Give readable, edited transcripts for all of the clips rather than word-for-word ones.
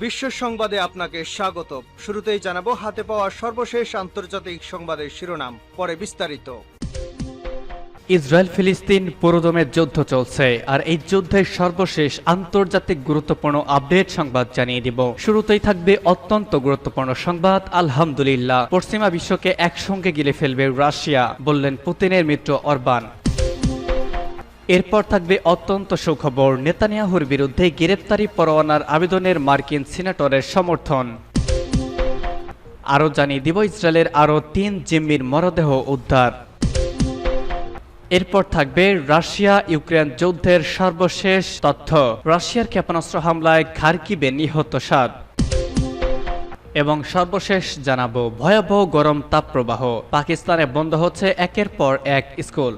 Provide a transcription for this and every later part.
বিশ্ব সংবাদে আপনাকে স্বাগত। শুরুতেই জানাবো হাতে পাওয়া সর্বশেষ আন্তর্জাতিক সংবাদের শিরোনাম, পরে বিস্তারিত। ইসরায়েল ফিলিস্তিন পুরোদমে যুদ্ধ চলছে, আর এই যুদ্ধের সর্বশেষ আন্তর্জাতিক গুরুত্বপূর্ণ আপডেট সংবাদ জানিয়ে দিব। শুরুতেই থাকবে অত্যন্ত গুরুত্বপূর্ণ সংবাদ। আলহামদুলিল্লাহ, পশ্চিমা বিশ্বকে একসঙ্গে গিলে ফেলবে রাশিয়া, বললেন পুতিনের মিত্র অরবান। এরপর থাকবে অত্যন্ত সুখবর, নেতানিয়াহুর বিরুদ্ধে গ্রেপ্তারি পরোয়ানার আবেদনের মার্কিন সিনেটরের সমর্থন। আরও জানিয়ে দিব ইসরায়েলের আরও 3 জিম্মির মরদেহ উদ্ধার। এরপর থাকবে রাশিয়া ইউক্রেন যুদ্ধের সর্বশেষ তথ্য, রাশিয়ার ক্ষেপণাস্ত্র হামলায় খার্কিভে নিহত 7। এবং সর্বশেষ জানাবো ভয়াবহ গরম তাপপ্রবাহ, পাকিস্তানে বন্ধ হচ্ছে একের পর এক স্কুল।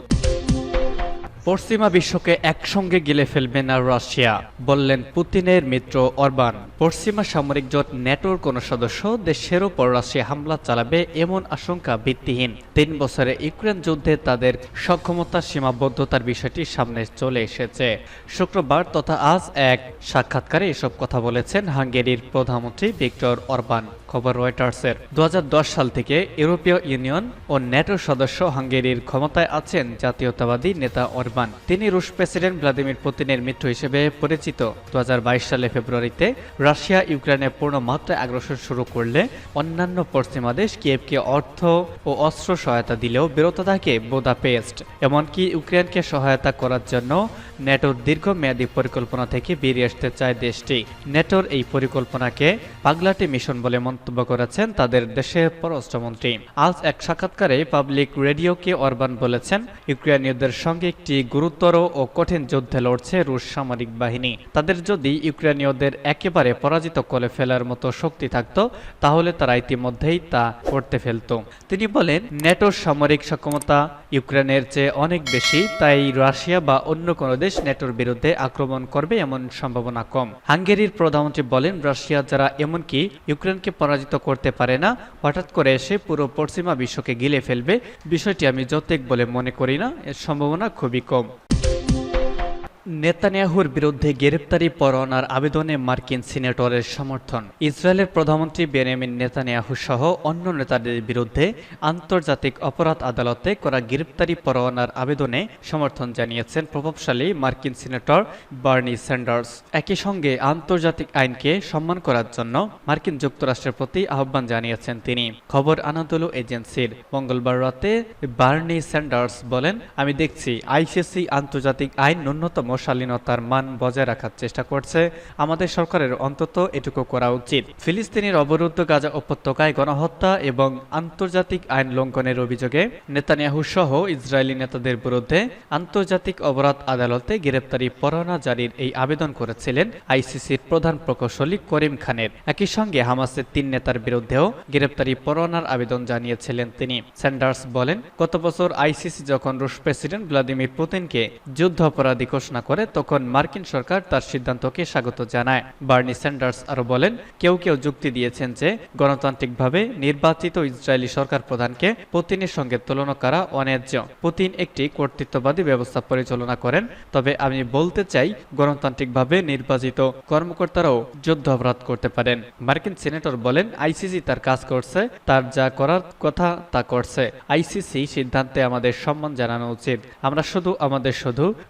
পশ্চিমা বিশ্বকে একসঙ্গে গিলে ফেলবে না রাশিয়া, বললেন পুতিনের মিত্র অরবান। পশ্চিমা সামরিক জোট ন্যাটোর কোন সদস্য দেশের উপর রাশিয়া হামলা চালাবে এমন আশঙ্কা ভিত্তিহীন। 3 বছরে ইউক্রেন যুদ্ধে তাদের সক্ষমতার সীমাবদ্ধতার বিষয়টি সামনে চলে এসেছে। শুক্রবার তথা আজ এক সাক্ষাৎকারে এসব কথা বলেছেন হাঙ্গেরির প্রধানমন্ত্রী ভিক্টর অরবান। খবর রয়টার্সের। 2010 সাল থেকে ইউরোপীয় ইউনিয়ন ও ন্যাটোর সদস্য হাঙ্গেরির ক্ষমতায় আছেন জাতীয়তাবাদী নেতা অরবান। তিনি রুশ প্রেসিডেন্ট ভ্লাদিমির পুতিনের মিত্র হিসেবে পরিচিত। 2022 সালে ফেব্রুয়ারিতে রাশিয়া ইউক্রেনে পূর্ণ মাত্রায় আগ্রাসন শুরু করলে অন্যান্য পশ্চিমা দেশ কিয়েভকে অর্থ ও অস্ত্র সহায়তা দিলেও বিরত থাকে বুদাপেস্ট। এমনকি ইউক্রেনকে সহায়তা করার জন্য ন্যাটোর দীর্ঘমেয়াদী পরিকল্পনা থেকে বেরিয়ে আসতে চায় দেশটি। ন্যাটোর এই পরিকল্পনাকে পাগলাটে মিশন বলে মন্তব্য করেছেন তাদের দেশের পররাষ্ট্রমন্ত্রী। আজ এক সাক্ষাৎকারে পাবলিক রেডিওকে অরবান বলেছেন, ইউক্রেনীয়দের সঙ্গে একটি গুরুতর ও কঠিন যুদ্ধে লড়ছে রুশ সামরিক বাহিনী। তাদের যদি ইউক্রেনীয়দের একেবারে পরাজিত করে ফেলার মতো শক্তি থাকত, তাহলে তারা ইতিমধ্যেই তা করতে ফেলত। তিনি বলেন, ন্যাটোর সামরিক সক্ষমতা ইউক্রেনের চেয়ে অনেক বেশি, তাই রাশিয়া বা অন্য কোনো দেশ ন্যাটোর বিরুদ্ধে আক্রমণ করবে এমন সম্ভাবনা কম। হাঙ্গেরির প্রধানমন্ত্রী বলেন, রাশিয়া যারা এমনকি ইউক্রেনকে পরাজিত করতে পারে না, হঠাৎ করে এসে পুরো পশ্চিমা বিশ্বকে গিলে ফেলবে, বিষয়টি আমি যৌক্তিক বলে মনে করি না, এর সম্ভাবনা খুবই কম। নেতানিয়াহুর বিরুদ্ধে গ্রেপ্তারি পরোয়ানার আবেদনে মার্কিন সিনেটরের সমর্থন। ইসরায়েলের প্রধানমন্ত্রী বেনিয়ামিন নেতানিয়াহু সহ অন্য নেতাদের বিরুদ্ধে আন্তর্জাতিক অপরাধ আদালতে করা গ্রেপ্তারি পরোয়ানার আবেদনে সমর্থন জানিয়েছেন প্রভাবশালী মার্কিন সিনেটর বার্নি স্যান্ডার্স। একই সঙ্গে আন্তর্জাতিক আইনকে সম্মান করার জন্য মার্কিন যুক্তরাষ্ট্রের প্রতি আহ্বান জানিয়েছেন তিনি। খবর আনাদোলু এজেন্সির। মঙ্গলবার রাতে বার্নি স্যান্ডার্স বলেন, আমি দেখছি আইসিসি আন্তর্জাতিক আইন ন্যূনতম শালীনতার মান বজায় রাখার চেষ্টা করছে। আমাদের সরকারের অন্তত এটুকু করা উচিত। ফিলিস্তিনের অবরুদ্ধ গাজা উপত্যকায় গণহত্যা এবং আন্তর্জাতিক আইন লঙ্ঘনের অভিযোগে নেতানিয়াহু সহ ইসরায়েলি নেতাদের বিরুদ্ধে আন্তর্জাতিক অপরাধ আদালতে গ্রেপ্তারি পরোয়ানা জারির এই আবেদন করেছিলেন আইসিসির প্রধান প্রকৌশলী করিম খানের। একই সঙ্গে হামাসের 3 নেতার বিরুদ্ধেও গ্রেপ্তারি পরোয়ানার আবেদন জানিয়েছিলেন তিনি। স্যান্ডার্স বলেন, গত বছর আইসিসি যখন রুশ প্রেসিডেন্ট ভ্লাদিমির পুতিনকে যুদ্ধ অপরাধী ঘোষণা করে, তখন মার্কিন সরকার তার সিদ্ধান্তকে স্বাগত জানায়। বার্নি স্যান্ডার্স আরো বলেন, কেউ কেউ যুক্তি দিয়েছেন যে গণতান্ত্রিকভাবে নির্বাচিত ইসরায়েলি সরকার প্রধানকে পুতিনের সঙ্গে তুলনা করা অন্যায্য। পুতিন একটি কর্তৃত্ববাদী ব্যবস্থা পরিচালনা করেন, তবে আমি বলতে চাই গণতান্ত্রিকভাবে নির্বাচিত কর্মকর্তারাও যুদ্ধ অপরাধ করতে পারেন। মার্কিন সিনেটর বলেন, আইসিসি তার কাজ করছে, তার যা করার কথা তা করছে। আইসিসি সিদ্ধান্তে আমাদের সম্মান জানানো উচিত। আমরা শুধু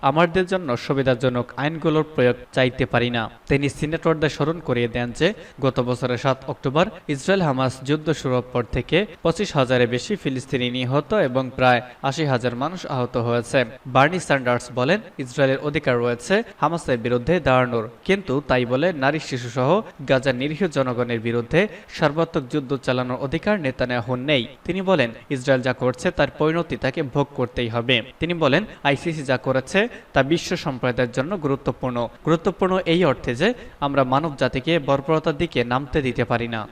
আমাদের জন্য সুবিধাজনক আইনগুলোর প্রয়োগ চাইতে পারি না। তিনি সিনেটরদের স্মরণ করিয়ে দেন যে গত বছরের 7 অক্টোবর ইসরায়েল হামাস যুদ্ধ শুরুর পর থেকে 25,000-এর বেশি ফিলিস্তিনি নিহত এবং প্রায় 80,000 মানুষ আহত হয়েছে। বার্নি স্যান্ডার্স বলেন, ইসরায়েলের অধিকার রয়েছে হামাসের বিরুদ্ধে দাঁড়ানোর, কিন্তু তাই বলে নারী শিশু সহ গাজার নিরীহ জনগণের বিরুদ্ধে সর্বাত্মক যুদ্ধ চালানোর অধিকার নেতানিয়াহুর নেই। তিনি বলেন, ইসরায়েল যা করছে তার পরিণতি তাকে ভোগ করতেই হবে। তিনি বলেন, আইসিসি যা করেছে তা বিশ্ব সম্প্রদায়ের জন্য গুরুত্বপূর্ণ এই অর্থে যে আমরা মানব জাতিকে বর্বরতার দিকে নামতে দিতে পারি না।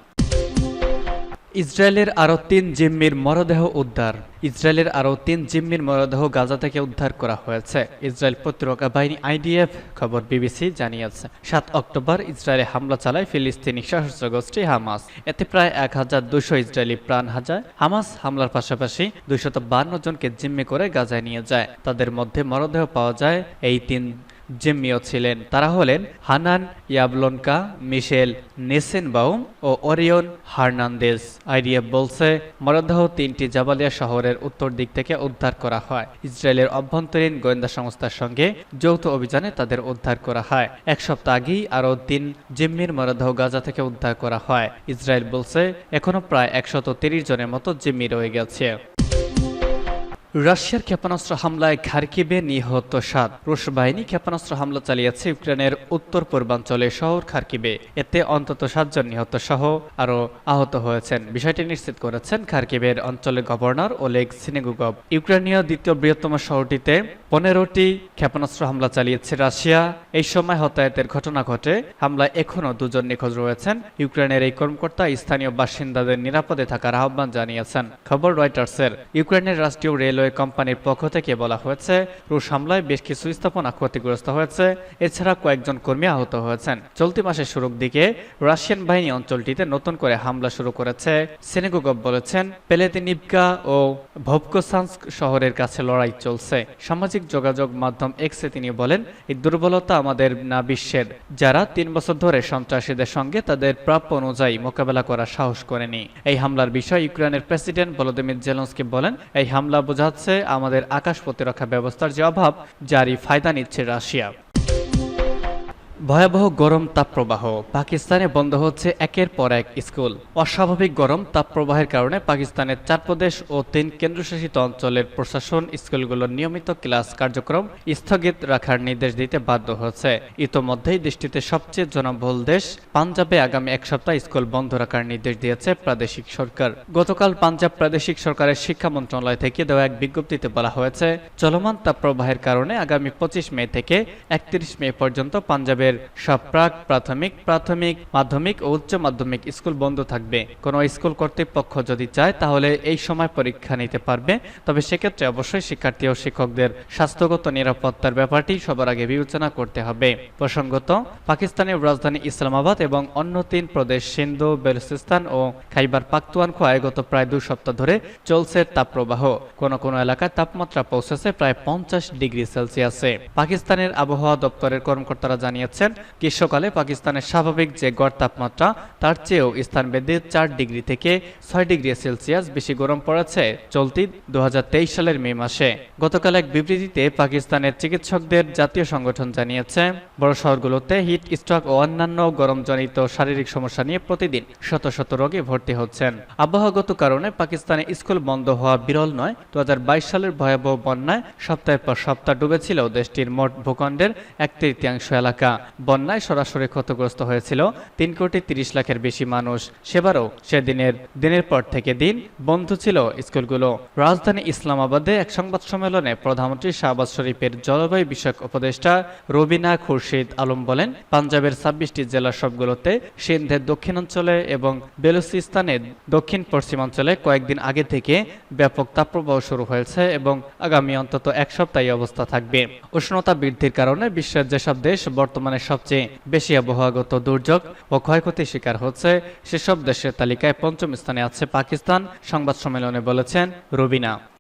ইসরায়েলের আরও 3 জিম্মির মরদেহ উদ্ধার। ইসরায়েলের আরও 3 জিম্মির মরদেহ গাজা থেকে উদ্ধার করা হয়েছে, ইসরায়েল প্রতিরক্ষা বাহিনী আইডিএফ। খবর বিবিসি জানিয়েছে। 7 অক্টোবর ইসরায়েলে হামলা চালায় ফিলিস্তিনি সশস্ত্র গোষ্ঠী হামাস। এতে প্রায় 1200 ইসরায়েলি প্রাণ হারায়। হামাস হামলার পাশাপাশি 252 জনকে জিম্মি করে গাজায় নিয়ে যায়। তাদের মধ্যে মরদেহ পাওয়া যায় এই 3 জিম্মিও ছিলেন। তারা হলেন হানান ইয়াবলনকা, মিশেল নেসেনবাউম ও ওরিয়ন হার্নান্দেজ। আইডিএফ বলছে মরদেহ 3টি জাবালিয়া শহরের উত্তর দিক থেকে উদ্ধার করা হয়। ইসরায়েলের অভ্যন্তরীণ গোয়েন্দা সংস্থার সঙ্গে যৌথ অভিযানে তাদের উদ্ধার করা হয়। এক সপ্তাহ আগেই আরও 3 জিম্মির মরদেহ গাজা থেকে উদ্ধার করা হয়। ইসরায়েল বলছে এখনো প্রায় 130 জনের মতো জিম্মি রয়ে গেছে। রাশিয়ার ক্ষেপণাস্ত্র হামলায় খার্কিভে নিহত 7। রুশ বাহিনী ক্ষেপণাস্ত্র হামলা চালিয়েছে ইউক্রেনের উত্তর পূর্বাঞ্চলে শহর খার্কিভে। এতে অন্তত 7 জন নিহত সহ আরও আহত হয়েছেন। বিষয়টি নিশ্চিত করেছেন খার্কিভের অঞ্চলের গভর্নর ওলেগ সিনেগুগভ। ইউক্রেনীয় দ্বিতীয় বৃহত্তম শহরটিতে 15টি ক্ষেপণাস্ত্র হামলা চালিয়েছে রাশিয়া। এই সময় হতাহতের ঘটনা ঘটে। হামলায় এখনও 2 জন নিখোঁজ রয়েছেন। ইউক্রেনের এই কর্মকর্তা স্থানীয় বাসিন্দাদের নিরাপদে থাকার আহ্বান জানিয়েছেন। খবর রয়টার্সের। ইউক্রেনের রাষ্ট্রীয় রেলওয়ে কোম্পানির পক্ষ থেকে বলা হয়েছে রুশ হামলায় বেশ কিছু স্থাপনা ক্ষতিগ্রস্ত হয়েছে। এছাড়া কয়েকজন কর্মী আহত হয়েছেন। চলতি মাসের শুরুর দিকে রাশিয়ান বাহিনী অঞ্চলটিতে নতুন করে হামলা শুরু করেছে। সিনেগুগভ বলেছেন পেলেতিনিভকা ও ভভকোসান্স্ক শহরের কাছে লড়াই চলছে। সামাজিক যোগাযোগ মাধ্যম এক্সে তিনি বলেন এই দুর্বলতা আমাদের না বিশ্বের, যারা 3 বছর ধরে সন্ত্রাসীদের সঙ্গে তাদের প্রাপ্য অনুযায়ী মোকাবেলা করার সাহস করেনি। এই হামলার বিষয়ে ইউক্রেনের প্রেসিডেন্ট ভলোদিমির জেলেনস্কি বলেন এই হামলা বোঝাচ্ছে আমাদের আকাশ প্রতিরক্ষা ব্যবস্থার যে অভাব, যারই ফায়দা নিচ্ছে রাশিয়া। ভয়াবহ গরম তাপপ্রবাহ। পাকিস্তানে বন্ধ হচ্ছে একের পর এক স্কুল। অস্বাভাবিক গরম তাপপ্রবাহের কারণে পাকিস্তানের 4 প্রদেশ ও 3 কেন্দ্রশাসিত অঞ্চলের প্রশাসন স্কুলগুলোর নিয়মিত ক্লাস কার্যক্রম স্থগিত রাখার নির্দেশ দিতে বাধ্য হচ্ছে। ইতোমধ্যেই দেশটিতে সবচেয়ে জনবহুল দেশ পাঞ্জাবে আগামী 1 সপ্তাহ স্কুল বন্ধ রাখার নির্দেশ দিয়েছে প্রাদেশিক সরকার। গতকাল পাঞ্জাব প্রাদেশিক সরকারের শিক্ষা মন্ত্রণালয় থেকে দেওয়া এক বিজ্ঞপ্তিতে বলা হয়েছে চলমান তাপপ্রবাহের কারণে আগামী 25 মে থেকে 31 মে পর্যন্ত পাঞ্জাবের সব প্রাথমিক, মাধ্যমিক ও উচ্চ মাধ্যমিক স্কুল বন্ধ থাকবে। কোনো স্কুল কর্তৃপক্ষ যদি চায় তাহলে এই সময় পরীক্ষা নিতে পারবে, তবে সেক্ষেত্রে অবশ্যই শিক্ষার্থী ও শিক্ষকদের স্বাস্থ্যগত নিরাপত্তার ব্যাপারটি সবার আগে বিবেচনা করতে হবে। প্রসঙ্গত পাকিস্তানের রাজধানী ইসলামাবাদ এবং অন্য 3 প্রদেশ সিন্ধু, বেলুচিস্তান ও খাইবার পাখতুনখোয়ায় গত প্রায় 2 সপ্তাহ ধরে চলছে তাপপ্রবাহ। কোনো কোনো এলাকায় তাপমাত্রা পৌঁছেছে প্রায় 50 ডিগ্রি সেলসিয়াসে। পাকিস্তানের আবহাওয়া দপ্তরের কর্মকর্তারা জানিয়েছেন গ্রীষ্মকালে পাকিস্তানের স্বাভাবিক যে গড় তাপমাত্রা তার চেয়েও স্থানভেদে 4 ডিগ্রি থেকে 6 ডিগ্রি সেলসিয়াস বেশি গরম পড়েছে চলতি 2023 সালের মে মাসে। গতকাল এক বিবৃতিতে পাকিস্তানের চিকিৎসকদের জাতীয় সংগঠন জানিয়েছে বড় শহরগুলোতে হিট স্ট্রোক ও অন্যান্য গরমজনিত শারীরিক সমস্যা নিয়ে প্রতিদিন শত শত রোগী ভর্তি হচ্ছেন। আবহাওয়াগত কারণে পাকিস্তানে স্কুল বন্ধ হওয়া বিরল নয়। 2022 সালের ভয়াবহ বন্যায় সপ্তাহের পর সপ্তাহ ডুবেছিল দেশটির মোট ভূখণ্ডের 1/3 এলাকা। বন্যায় সরাসরি ক্ষতিগ্রস্ত হয়েছিল 3 কোটি 30 লাখের বেশি মানুষ। সেবারও দিনের পর থেকে দিন বন্ধ ছিল স্কুলগুলো। রাজধানী ইসলামাবাদে এক সংবাদ সম্মেলনে প্রধানমন্ত্রী শাহবাজ শরীফের জলবায়ু বিষয়ক উপদেষ্টা রবিনা খুরশিদ আলম বলেন পাঞ্জাবের 26টি জেলার সবগুলোতে, সিন্ধের দক্ষিণাঞ্চলে এবং বেলুচিস্তানের দক্ষিণ পশ্চিমাঞ্চলে কয়েকদিন আগে থেকে ব্যাপক তাপপ্রবাহ শুরু হয়েছে এবং আগামী অন্তত 1 সপ্তাহ এই অবস্থা থাকবে। উষ্ণতা বৃদ্ধির কারণে বিশ্বের যেসব দেশ বর্তমানে সবচেয়ে বেশি আবহাওয়াগত দুর্যোগ ও ক্ষয়ক্ষতির শিকার হচ্ছে সেসব দেশের তালিকায় 5ম স্থানে আছে পাকিস্তান, সংবাদ সম্মেলনে বলেছেন রবিনা।